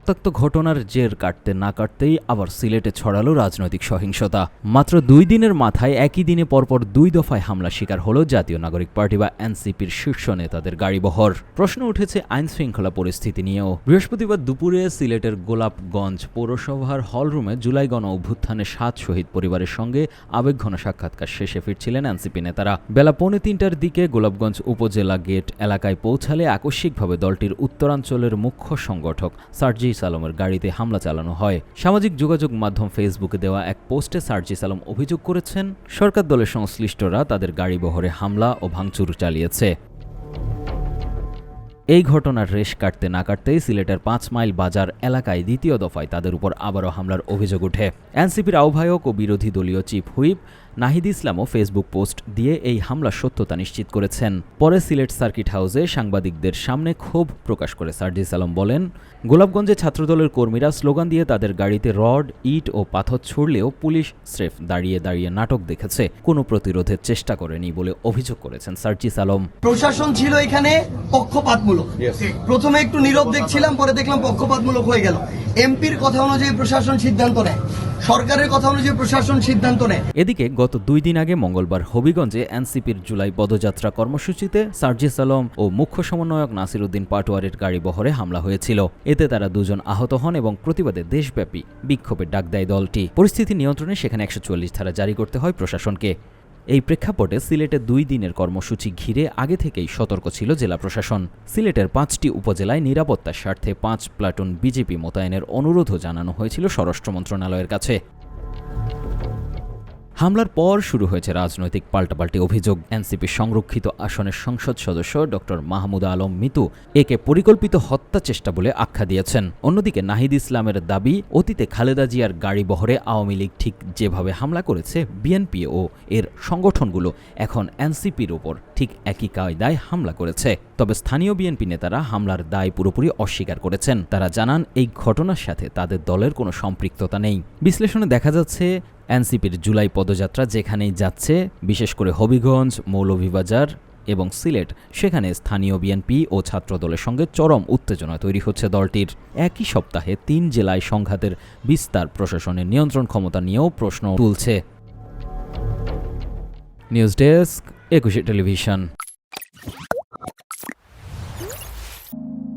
রক্তাক্ত ঘটনার জের কাটতে না কাটতেই আবার সিলেটে ছড়ালো রাজনৈতিক সহিংসতা। মাত্র 2 দিনের মাথায় একই দিনে পরপর 2 দফায় হামলা শিকার হলো জাতীয় নাগরিক পার্টি বা এনসিপির শীর্ষ নেতাদের গাড়িবহর। প্রশ্ন উঠেছে আইনশৃঙ্খলা পরিস্থিতি নিয়েও। বৃহস্পতিবার দুপুরে সিলেটের গোলাপগঞ্জ পৌরসভার হলরুমে জুলাই গণ অভ্যুত্থানে 7 শহীদ পরিবারের সঙ্গে আবেগঘন সাক্ষাৎকার শেষে ফিরছিলেন এনসিপি নেতারা। বেলা 2:45টার দিকে গোলাপগঞ্জ উপজেলা গেট এলাকায় পৌঁছালে আকস্মিকভাবে দলটির উত্তরাঞ্চলের মুখ্য সংগঠক সার্জিস আলমের গাড়িতে হামলা চালানো হয়। সামাজিক যোগাযোগ মাধ্যম ফেসবুকে দেওয়া এক পোস্টে সার্জিস আলম অভিযোগ করেছেন, সরকার দলের সংশ্লিষ্টরা তাদের গাড়িবহরে হামলা ও ভাঙচুর চালিয়েছে। এই ঘটনার রেশ কাটতে না কাটতেই সিলেটের 5 মাইল বাজার এলাকায় দ্বিতীয় দফায় তাদের উপর আবারও হামলার অভিযোগ ওঠে। এনসিপির আহ্বায়ক ও বিরোধী দলীয় চিফ হুইপ নাহিদ ইসলামও ফেসবুক পোস্ট দিয়ে এই হামলার সত্যতা নিশ্চিত করেছেন। পরে সিলেট সার্কিট হাউসে সাংবাদিকদের সামনে ক্ষোভ প্রকাশ করে সার্জিস আলম বলেন, গোলাপগঞ্জে ছাত্রদলের কর্মীরা স্লোগান দিয়ে তাদের গাড়িতে রড, ইট ও পাথর ছুড়লেও পুলিশ স্রেফ দাঁড়িয়ে দাঁড়িয়ে নাটক দেখেছে, কোনো প্রতিরোধের চেষ্টা করেনি বলে অভিযোগ করেছেন সার্জিস আলম। প্রশাসন ছিল এখানে পক্ষপাতমূলক। প্রথমে একটু নীরব দেখছিলাম, পরে দেখলাম পক্ষপাতমূলক হয়ে গেল। এমপির কথা অনুযায়ী প্রশাসন সিদ্ধান্ত নেয়, সরকারের কথা অনুযায়ী প্রশাসন সিদ্ধান্ত নেয়। এদিকে গত 2 দিন আগে মঙ্গলবার হবিগঞ্জে এনসিপির জুলাই পদযাত্রা কর্মসূচিতে সার্জিস আলম ও মুখ্য সমন্বয়ক নাসির উদ্দিন পাটোয়ারির গাড়িবহরে হামলা হয়েছিল। এতে তারা 2 জন আহত হন এবং প্রতিবাদে দেশব্যাপী বিক্ষোভের ডাক দেয় দলটি। পরিস্থিতি নিয়ন্ত্রণে সেখানে 144 ধারা জারি করতে হয় প্রশাসনকে। এই প্রেক্ষাপটে সিলেটে 2 দিনের কর্মসূচি ঘিরে আগে থেকেই সতর্ক ছিল জেলা প্রশাসন। সিলেটের 5টি উপজেলায় নিরাপত্তার স্বার্থে 5 প্লাটুন বিজেপি মোতায়েনের অনুরোধও জানানো হয়েছিল স্বরাষ্ট্র মন্ত্রণালয়ের কাছে। হামলার পর শুরু হয়েছে রাজনৈতিক পাল্টাপাল্টি অভিযোগ। এনসিপি সংরক্ষিত আসনের সংসদ সদস্য ডক্টর মাহমুদা আলম মিতু একে পরিকল্পিত হত্যা চেষ্টা বলে আখ্যা দিয়েছেন। অন্যদিকে নাহিদ ইসলামের দাবি, অতীতে খালেদা জিয়ার গাড়িবহরে আওয়ামী লীগ ঠিক যেভাবে হামলা করেছে, বিএনপি ও এর সংগঠনগুলো এখন এনসিপির ওপর ঠিক একই কায়দায় হামলা করেছে। তবে স্থানীয় বিএনপি নেতারা হামলার দায় পুরোপুরি অস্বীকার করেছেন। তারা জানান, এই ঘটনার সাথে তাদের দলের কোনো সম্পৃক্ততা নেই। বিশ্লেষণে দেখা যাচ্ছে, এনসিপির জুলাই পদযাত্রা যেখানেই যাচ্ছে, বিশেষ করে হবিগঞ্জ, মৌলভীবাজার এবং সিলেট, সেখানে স্থানীয় বিএনপি ও ছাত্রদলের সঙ্গে চরম উত্তেজনা তৈরি হচ্ছে দলটির। একই সপ্তাহে 3 জেলায় সংঘাতের বিস্তার প্রশাসনের নিয়ন্ত্রণ ক্ষমতা নিয়েও প্রশ্ন তুলছে। News desk, 21 television.